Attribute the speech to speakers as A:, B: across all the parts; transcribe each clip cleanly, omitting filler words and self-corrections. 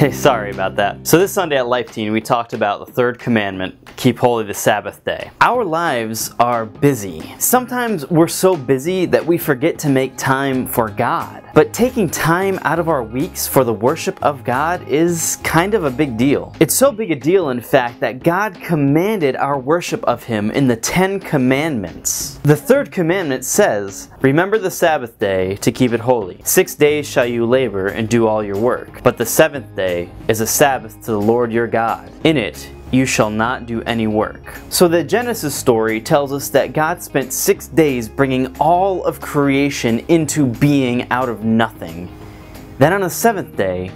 A: Hey, sorry about that. So this Sunday at Life Teen, we talked about the third commandment, keep holy the Sabbath day. Our lives are busy. Sometimes we're so busy that we forget to make time for God. But taking time out of our weeks for the worship of God is kind of a big deal. It's so big a deal, in fact, that God commanded our worship of Him in the 10 Commandments. The third commandment says, "Remember the Sabbath day to keep it holy. 6 days shall you labor and do all your work, but the seventh day is a Sabbath to the Lord your God. In it you shall not do any work." So the Genesis story tells us that God spent 6 days bringing all of creation into being out of nothing. Then on the seventh day,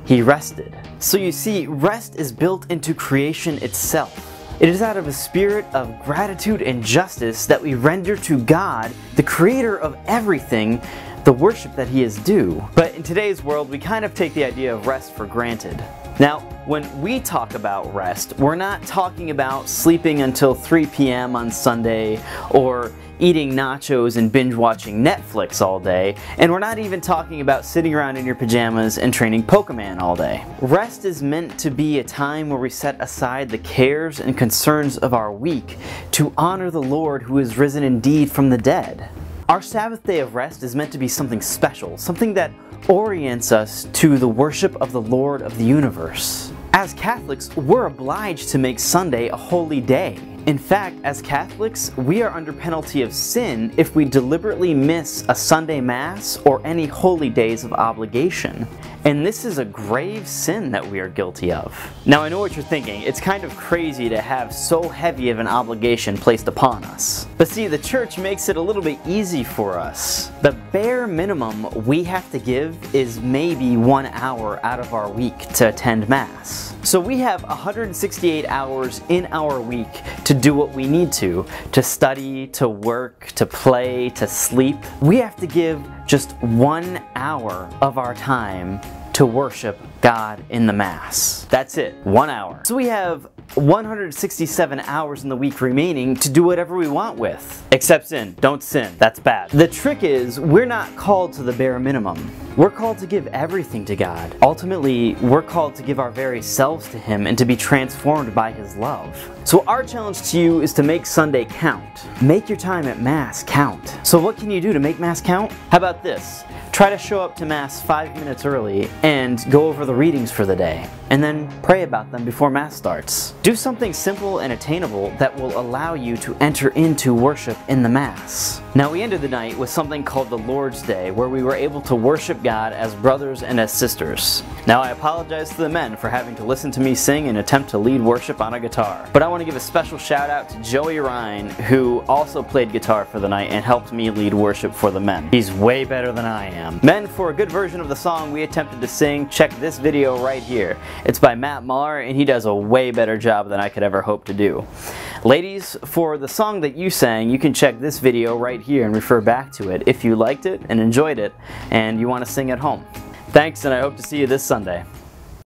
A: He rested. So you see, rest is built into creation itself. It is out of a spirit of gratitude and justice that we render to God, the creator of everything, the worship that He is due. But in today's world, we kind of take the idea of rest for granted. Now, when we talk about rest, we're not talking about sleeping until 3 p.m. on Sunday or eating nachos and binge watching Netflix all day, and we're not even talking about sitting around in your pajamas and training Pokemon all day. Rest is meant to be a time where we set aside the cares and concerns of our week to honor the Lord who is risen indeed from the dead. Our Sabbath day of rest is meant to be something special, something that orients us to the worship of the Lord of the universe. As Catholics, we're obliged to make Sunday a holy day. In fact, as Catholics, we are under penalty of sin if we deliberately miss a Sunday Mass or any holy days of obligation. And this is a grave sin that we are guilty of. Now I know what you're thinking, it's kind of crazy to have so heavy of an obligation placed upon us. But see, the church makes it a little bit easy for us. The bare minimum we have to give is maybe 1 hour out of our week to attend Mass. So we have 168 hours in our week to do what we need to study, to work, to play, to sleep. We have to give just 1 hour of our time to worship God in the Mass. That's it, 1 hour. So we have 167 hours in the week remaining to do whatever we want with. Except sin. Don't sin. That's bad. The trick is, we're not called to the bare minimum. We're called to give everything to God. Ultimately, we're called to give our very selves to Him and to be transformed by His love. So our challenge to you is to make Sunday count. Make your time at Mass count. So what can you do to make Mass count? How about this? Try to show up to Mass 5 minutes early and go over the readings for the day, and then pray about them before Mass starts. Do something simple and attainable that will allow you to enter into worship in the Mass. Now we ended the night with something called the Lord's Day, where we were able to worship God as brothers and as sisters. Now I apologize to the men for having to listen to me sing and attempt to lead worship on a guitar, but I want to give a special shout out to Joey Ryan, who also played guitar for the night and helped me lead worship for the men. He's way better than I am. Men, for a good version of the song we attempted to sing, check this video right here. It's by Matt Maher, and he does a way better job than I could ever hope to do. Ladies, for the song that you sang, you can check this video right here and refer back to it if you liked it and enjoyed it and you want to sing at home. Thanks, and I hope to see you this Sunday.